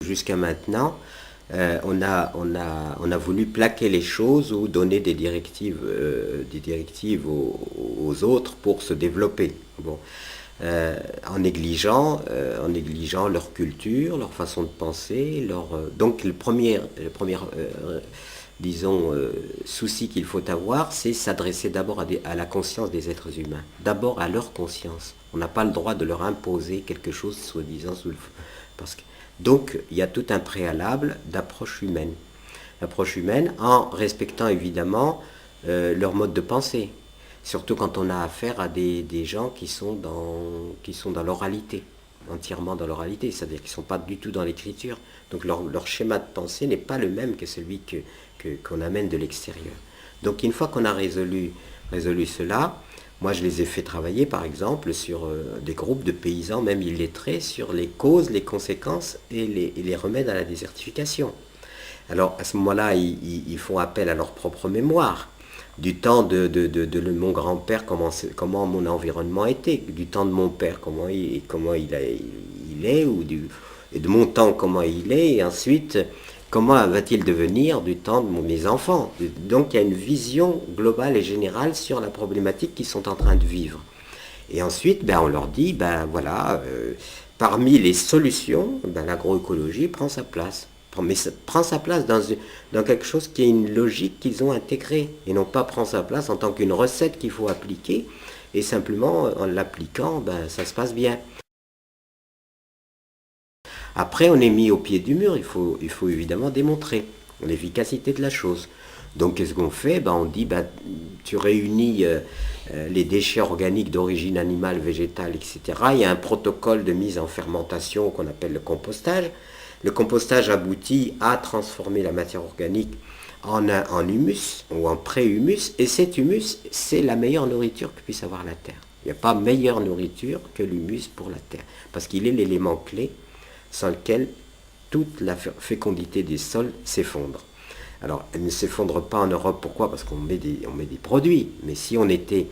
Jusqu'à maintenant, on a voulu plaquer les choses ou donner des directives aux autres pour se développer. Bon. En négligeant leur culture, leur façon de penser, donc disons, souci qu'il faut avoir, c'est s'adresser d'abord à la conscience des êtres humains, d'abord à leur conscience. On n'a pas le droit de leur imposer quelque chose, soi-disant, parce que, donc il y a tout un préalable d'approche humaine. L'approche humaine en respectant évidemment leur mode de pensée. Surtout quand on a affaire à des gens qui sont dans l'oralité, entièrement dans l'oralité, c'est-à-dire qu'ils ne sont pas du tout dans l'écriture. Donc leur schéma de pensée n'est pas le même que celui qu'on amène de l'extérieur. Donc une fois qu'on a résolu cela, moi je les ai fait travailler par exemple sur des groupes de paysans, même illettrés, sur les causes, les conséquences et les remèdes à la désertification. Alors à ce moment-là, ils font appel à leur propre mémoire, du temps de mon grand-père, comment mon environnement était, du temps de mon père, comment il est, et de mon temps, comment il est, et ensuite, comment va-t-il devenir du temps de mes enfants. Donc il y a une vision globale et générale sur la problématique qu'ils sont en train de vivre. Et ensuite, on leur dit, voilà, parmi les solutions, l'agroécologie prend sa place. Mais ça prend sa place dans quelque chose qui est une logique qu'ils ont intégrée, et non pas prend sa place en tant qu'une recette qu'il faut appliquer, et simplement en l'appliquant, ça se passe bien. Après, on est mis au pied du mur, il faut évidemment démontrer l'efficacité de la chose. Donc qu'est-ce qu'on fait? On dit, tu réunis les déchets organiques d'origine animale, végétale, etc. Il y a un protocole de mise en fermentation qu'on appelle le compostage. Le compostage aboutit à transformer la matière organique en humus ou en pré-humus, et cet humus, c'est la meilleure nourriture que puisse avoir la terre. Il n'y a pas meilleure nourriture que l'humus pour la terre, parce qu'il est l'élément clé sans lequel toute la fécondité des sols s'effondre. Alors, elle ne s'effondre pas en Europe, pourquoi? Parce qu'on met des produits, mais si on était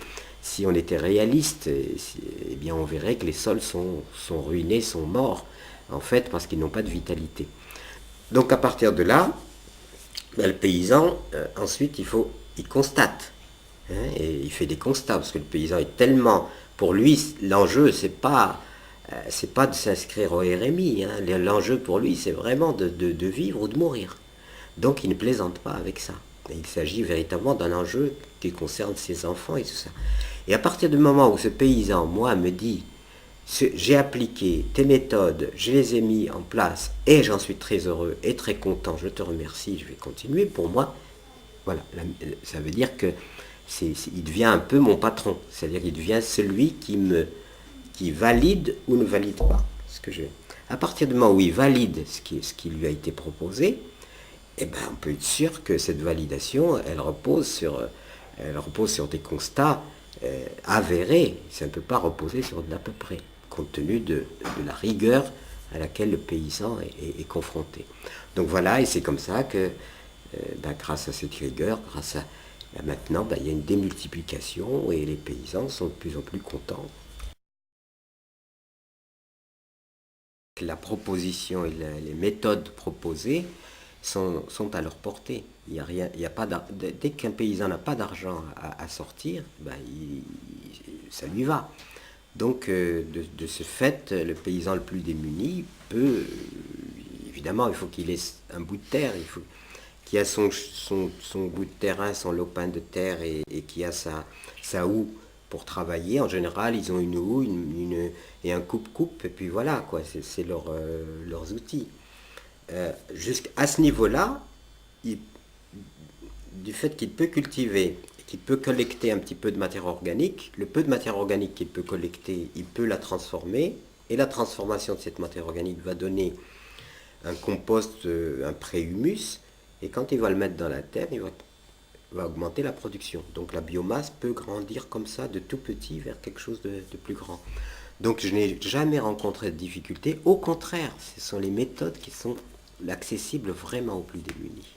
réaliste, eh bien on verrait que les sols sont ruinés, sont morts, en fait, parce qu'ils n'ont pas de vitalité. Donc à partir de là, le paysan, ensuite, il constate, et il fait des constats, parce que le paysan est tellement, pour lui, l'enjeu, c'est pas de s'inscrire au RMI, l'enjeu pour lui, c'est vraiment de vivre ou de mourir. Donc il ne plaisante pas avec ça. Et il s'agit véritablement d'un enjeu qui concerne ses enfants et tout ça. Et à partir du moment où ce paysan, moi, me dit, j'ai appliqué tes méthodes, je les ai mis en place et j'en suis très heureux et très content, je te remercie, je vais continuer, pour moi, voilà, ça veut dire que il devient un peu mon patron, c'est-à-dire qu'il devient celui qui valide ou ne valide pas ce que je. À partir du moment où il valide ce qui lui a été proposé, on peut être sûr que cette validation, elle repose sur des constats avérés. Ça ne peut pas reposer sur de l'à peu près, compte tenu de la rigueur à laquelle le paysan est confronté. Donc voilà, et c'est comme ça que, grâce à cette rigueur, maintenant, il y a une démultiplication et les paysans sont de plus en plus contents. La proposition et les méthodes proposées sont à leur portée. Il y a pas dès qu'un paysan n'a pas d'argent à sortir, ça lui va. Donc de ce fait, le paysan le plus démuni peut, évidemment, il faut qu'il ait un bout de terre, il faut qu'il ait son bout de terrain, son lopin de terre et qu'il a sa houe pour travailler. En général, ils ont une houe et un coupe-coupe, et puis voilà, quoi, c'est leurs outils. Jusqu'à ce niveau-là, du fait qu'il peut cultiver, qu'il peut collecter un petit peu de matière organique, le peu de matière organique qu'il peut collecter, il peut la transformer, et la transformation de cette matière organique va donner un compost, un pré-humus, et quand il va le mettre dans la terre, il va augmenter la production. Donc la biomasse peut grandir comme ça, de tout petit vers quelque chose de plus grand. Donc je n'ai jamais rencontré de difficulté, au contraire, ce sont les méthodes qui sont accessibles vraiment aux plus démunis.